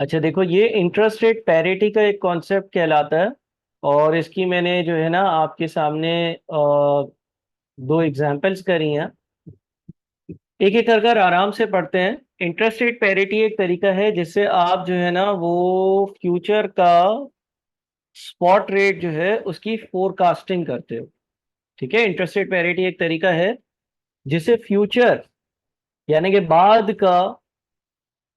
अच्छा देखो, ये इंटरेस्ट रेट पैरिटी का एक कॉन्सेप्ट कहलाता है। और इसकी मैंने जो है ना आपके सामने दो एग्जांपल्स करी हैं। एक एक कर आराम से पढ़ते हैं। इंटरेस्ट रेट पैरिटी एक तरीका है जिससे आप जो है ना वो फ्यूचर का स्पॉट रेट जो है उसकी फोरकास्टिंग करते हो। ठीक है, इंटरेस्ट रेट पैरिटी एक तरीका है जिससे फ्यूचर यानी कि बाद का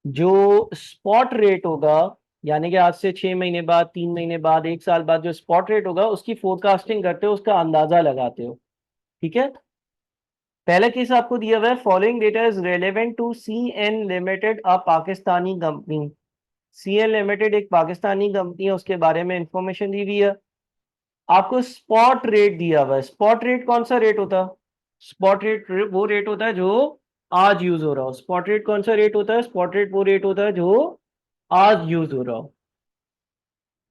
जो स्पॉट रेट होगा, यानी कि आज से 6 महीने बाद, 3 महीने बाद, एक साल बाद जो स्पॉट रेट होगा उसकी फोरकास्टिंग करते हो, उसका अंदाजा लगाते हो। ठीक है। पहला केस आपको दिया हुआ है, following data is relevant to C N limited a Pakistani company. C N limited एक पाकिस्तानी कंपनी है, उसके बारे में इंफॉर्मेशन दी हुई है। आपको स्पॉट रेट दिया हुआ है। स्पॉट रेट कौन सा रेट होता है? स्पॉट रेट वो रेट होता है जो आज यूज हो रहा हो। स्पॉट रेट कौन सा रेट होता है? स्पॉट रेट वो रेट होता है जो आज यूज हो रहा हो।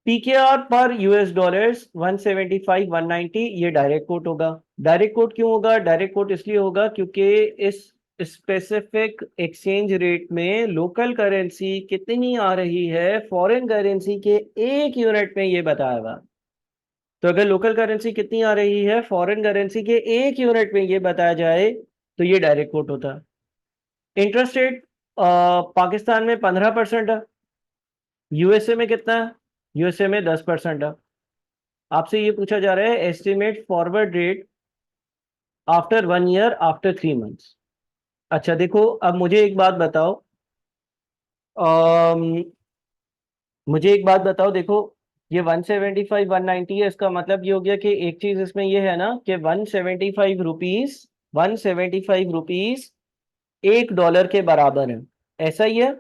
पीकेआर पर यूएस डॉलर्स 175 190, ये डायरेक्ट कोट होगा। डायरेक्ट कोट क्यों होगा? डायरेक्ट कोट इसलिए होगा क्योंकि इस स्पेसिफिक एक्सचेंज रेट में लोकल करेंसी कितनी आ रही है फॉरेन करेंसी के एक यूनिट में ये बताया हुआ। तो अगर लोकल करेंसी कितनी आ रही है फॉरेन करेंसी के एक यूनिट में ये बताया जाए तो ये डायरेक्ट कोट होता है। इंटरेस्ट रेट पाकिस्तान में 15% है। यूएसए में कितना है? यूएसए में 10% है। आपसे ये पूछा जा रहा है estimate forward rate after 1 year after 3 months. अच्छा देखो, अब मुझे एक बात बताओ। अम, मुझे एक बात बताओ, देखो ये 175 190 है, इसका मतलब ये हो गया कि एक चीज इसमें ये है ना कि 175 रुपीज, 175 रुपीज $1 के बराबर है। ऐसा ही है।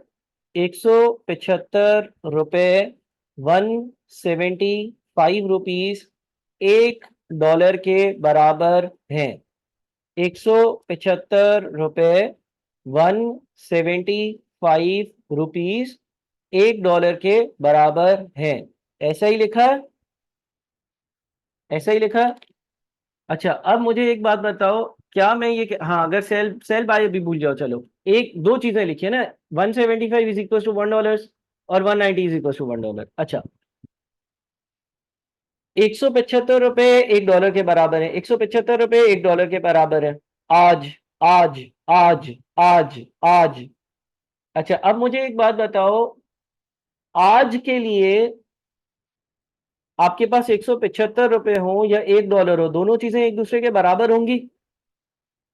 175 रुपये, 175 रुपीज $1 के बराबर हैं। 175 रुपये, 175 रुपीज $1 के बराबर हैं। ऐसा ही लिखा है। ऐसा ही लिखा है। अच्छा अब मुझे एक बात बताओ, क्या मैं ये हाँ, अगर सेल सेल बाय अभी भूल जाओ, चलो एक दो चीजें लिखिए ना। 175 इज इक्वल टू $1 और 190 इज इक्वल टू $1। अच्छा, 175 रुपये $1 के बराबर है। 175 रुपये $1 के बराबर है। आज, आज, आज, आज, आज। अच्छा अब मुझे एक बात बताओ, आज के लिए आपके पास 175 रुपये हो या $1 हो, दोनों चीजें एक दूसरे के बराबर होंगी?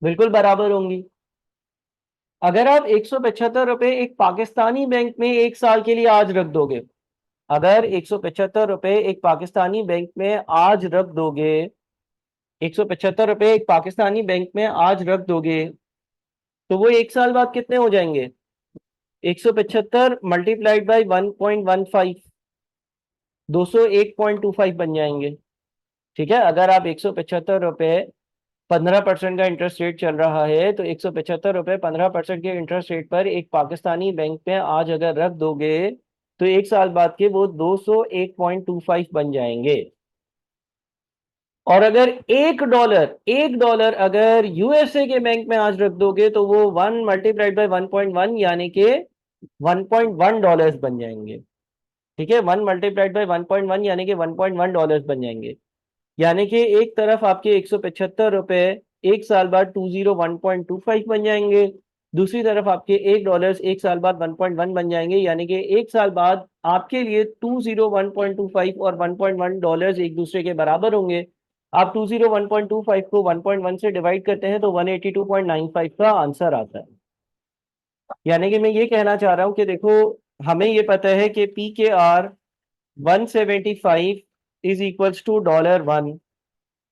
बिल्कुल बराबर होंगी। अगर आप 175 रुपये एक पाकिस्तानी बैंक में एक साल के लिए आज रख दोगे, अगर 175 रुपये एक पाकिस्तानी बैंक में आज रख दोगे, 175 रुपये एक पाकिस्तानी बैंक में आज रख दोगे, तो वो एक साल बाद कितने हो जाएंगे? 175 मल्टीप्लाइड बाई 1.15, 201.25 बन जाएंगे। ठीक है। अगर आप 175 रुपये 15% का इंटरेस्ट रेट चल रहा है, तो 175 रुपये 15% के इंटरेस्ट रेट पर एक पाकिस्तानी बैंक में आज अगर रख दोगे तो एक साल बाद के वो 201.25 बन जाएंगे। और अगर $1 अगर यूएसए के बैंक में आज रख दोगे तो वो 1 × 1.1 यानी कि $1.1 बन जाएंगे। ठीक है, 1 × 1.1 यानी कि $1.1 बन जाएंगे। यानी कि एक तरफ आपके 175 रुपये एक साल बाद 201.25 बन जाएंगे, दूसरी तरफ आपके $1 एक साल बाद 1.1 बन जाएंगे। यानी कि एक साल बाद आपके लिए 201.25 और $1.1 एक दूसरे के बराबर होंगे। आप 201.25 को 1.1 से डिवाइड करते हैं तो 182.95 का आंसर आता है। यानी कि मैं ये कहना चाह रहा हूं कि देखो, हमें ये पता है कि P K R 175 is equals to $1।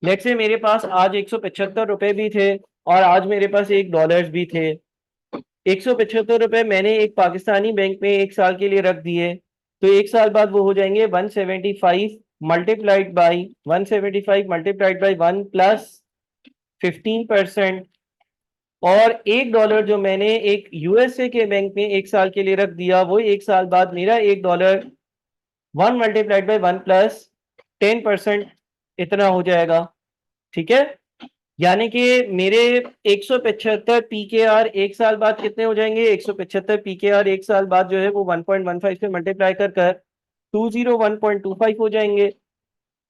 Let say मेरे पास आज 175 रुपये भी थे और आज मेरे पास $1 भी थे। 175 रुपये मैंने एक पाकिस्तानी बैंक में एक साल के लिए रख दिए, तो एक साल बाद वो हो जाएंगे 175 मल्टीप्लाइड बाई 1 प्लस 15%। और $1 जो मैंने एक यूएसए के बैंक में एक साल के लिए रख दिया, वो एक साल बाद मेरा $1 1 × 1 प्लस 10% इतना हो जाएगा। ठीक है। यानी कि मेरे 175 पीकेआर एक साल बाद कितने हो जाएंगे? 175 पीकेआर एक साल बाद जो है वो 1.15 से मल्टीप्लाई कर कर 201.25 हो जाएंगे।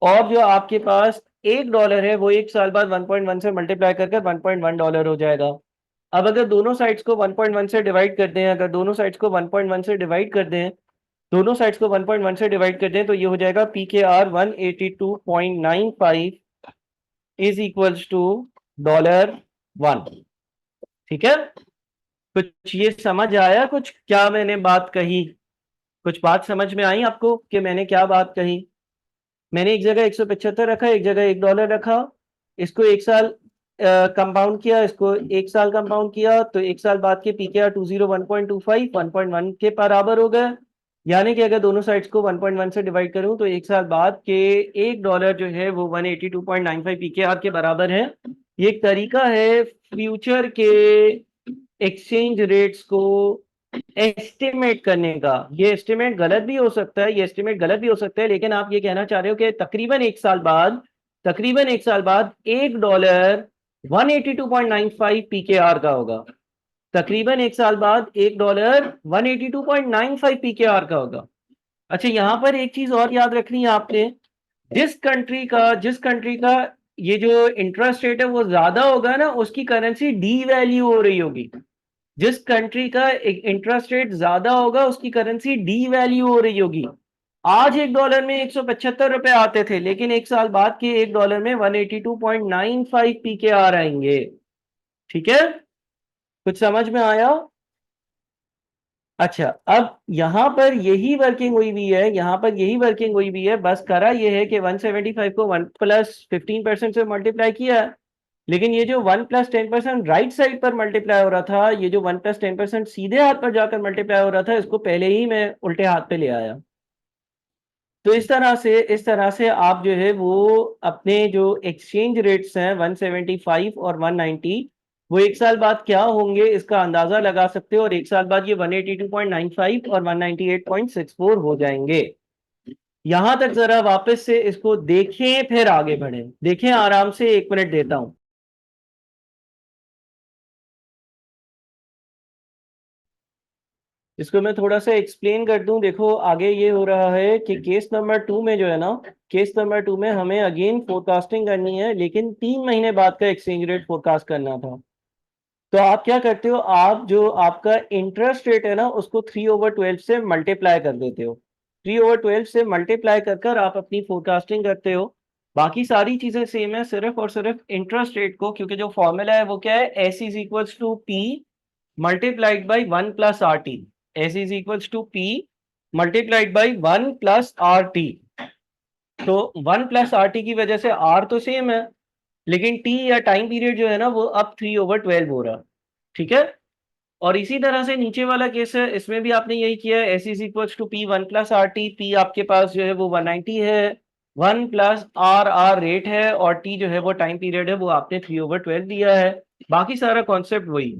और जो आपके पास $1 है वो एक साल बाद 1.1 से मल्टीप्लाई कर कर $1.1 हो जाएगा। अब अगर दोनों साइड्स को 1.1 से डिवाइड कर दें, अगर दोनों साइड्स को 1.1 से डिवाइड कर दें, दोनों साइड्स को 1.1 से डिवाइड कर दें तो ये हो जाएगा पीकेआर 182.95 इज इक्वल्स टू $1। ठीक है, कुछ ये समझ आया? कुछ क्या मैंने बात कही, कुछ बात समझ में आई आपको कि मैंने क्या बात कही? मैंने एक जगह 175 रखा, एक जगह $1 रखा, इसको एक साल कंपाउंड किया, इसको एक साल कंपाउंड किया, तो एक साल बाद के पीकेआर 201.25 1.1 के बराबर हो गए। यानी कि अगर दोनों साइड्स को 1.1 से डिवाइड करूं तो एक साल बाद के $1 जो है वो 182.95 पीकेआर के बराबर है। ये एक तरीका है फ्यूचर के एक्सचेंज रेट्स को एस्टिमेट करने का। ये एस्टिमेट गलत भी हो सकता है, ये एस्टिमेट गलत भी हो सकता है, लेकिन आप ये कहना चाह रहे हो कि तकरीबन एक साल बाद $1 182.95 पीकेआर का होगा। तकरीबन एक साल बाद $1 182.95 पीकेआर का होगा। अच्छा, यहां पर एक चीज और याद रखनी है आपने, जिस कंट्री का ये जो इंटरेस्ट रेट है वो ज्यादा होगा ना, उसकी करेंसी डी वैल्यू हो रही होगी। जिस कंट्री का इंटरेस्ट रेट ज्यादा होगा उसकी करेंसी डी वैल्यू हो रही होगी। आज $1 में 175 रुपए आते थे, लेकिन एक साल बाद के $1 में 182.95 पी के आ आएंगे। ठीक है, कुछ समझ में आया? अच्छा, अब यहां पर यही वर्किंग हुई भी है, यहां पर यही वर्किंग हुई भी है, बस करा ये है कि 175 को 1 प्लस 15% से मल्टीप्लाई किया है। लेकिन ये जो 1 प्लस 10% राइट साइड पर मल्टीप्लाई हो रहा था, ये जो 1 प्लस 10% सीधे हाथ पर जाकर मल्टीप्लाई हो रहा था, इसको पहले ही मैं उल्टे हाथ पे ले आया। तो इस तरह से आप जो है वो अपने जो एक्सचेंज रेट्स हैं 175 और 190, वो एक साल बाद क्या होंगे इसका अंदाजा लगा सकते हो, और एक साल बाद ये 182.95 और 198.64 हो जाएंगे। यहां तक जरा वापस से इसको देखें, फिर आगे बढ़ें। देखें आराम से, 1 मिनट देता हूं। इसको मैं थोड़ा सा एक्सप्लेन कर दूं। देखो आगे ये हो रहा है कि केस नंबर 2 में जो है ना, केस नंबर 2 में हमें अगेन फोरकास्टिंग करनी है, लेकिन 3 महीने बाद का एक्सचेंज रेट फोरकास्ट करना था। तो आप क्या करते हो, आप जो आपका इंटरेस्ट रेट है ना उसको 3/12 से मल्टीप्लाई कर देते हो। 3/12 से मल्टीप्लाई कर कर आप अपनी फोरकास्टिंग करते हो। बाकी सारी चीजें सेम है, सिर्फ और सिर्फ इंटरेस्ट रेट को, क्योंकि जो फॉर्मूला है वो क्या है, S is equals to P multiplied by 1 plus R T. S is equals to P multiplied by 1 plus R T. तो 1 प्लस आर टी की वजह से आर तो सेम है, लेकिन टी या टाइम पीरियड जो है ना वो अब 3/12 हो रहा। ठीक है, और इसी तरह से नीचे वाला केस है, इसमें भी आपने यही किया है। S is equals to P 1 plus R T. P आपके पास जो है वो 190 है, 1 प्लस आर आर रेट है, और टी जो है वो टाइम पीरियड है, वो आपने 3/12 दिया है। बाकी सारा कॉन्सेप्ट वही।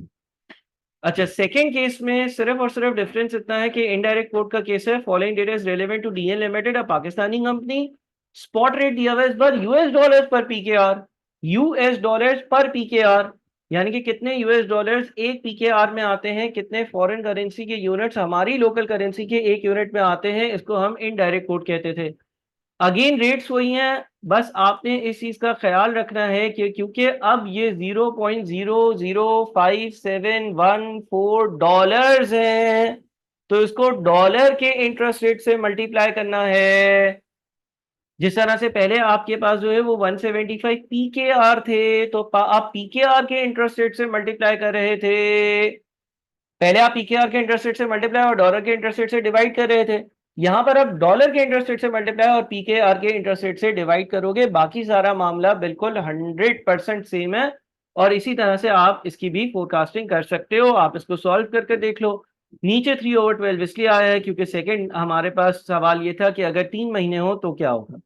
अच्छा, सेकंड केस में सिर्फ और सिर्फ डिफरेंस इतना है कि इनडायरेक्ट कोर्ट का केस है। Following data is relevant to DN limited, a Pakistani company. Spot rate दिया हुआ है इस बार US dollars per PKR, US dollars per PKR. यानी कि कितने यूएस डॉलर्स एक पीकेआर में आते हैं, कितने फॉरेन करेंसी के यूनिट्स हमारी लोकल करेंसी के एक यूनिट में आते हैं, इसको हम इनडायरेक्ट कोर्ट कहते थे। अगेन रेट्स वही हैं, बस आपने इस चीज का ख्याल रखना है कि क्योंकि अब ये 0.00571 हैं, तो इसको डॉलर के इंटरेस्ट रेट से मल्टीप्लाई करना है। जिस तरह से पहले आपके पास जो है वो 175 पीकेआर थे, तो आप पीकेआर के इंटरेस्ट रेट से मल्टीप्लाई कर रहे थे। पहले आप पीकेआर के इंटरेस्ट रेट से मल्टीप्लाई और डॉलर के इंटरेस्ट रेट से डिवाइड कर रहे थे। यहां पर आप डॉलर के इंटरेस्ट रेट से मल्टीप्लाई और पीकेआर के इंटरेस्ट रेट से डिवाइड करोगे। बाकी सारा मामला बिल्कुल 100% सेम है, और इसी तरह से आप इसकी भी फोरकास्टिंग कर सकते हो। आप इसको सॉल्व करके देख लो। नीचे 3/12 इसलिए आया है क्योंकि सेकंड हमारे पास सवाल ये था कि अगर 3 महीने हो तो क्या होगा।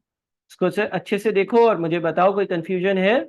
इसको अच्छे से देखो और मुझे बताओ कोई कंफ्यूजन है?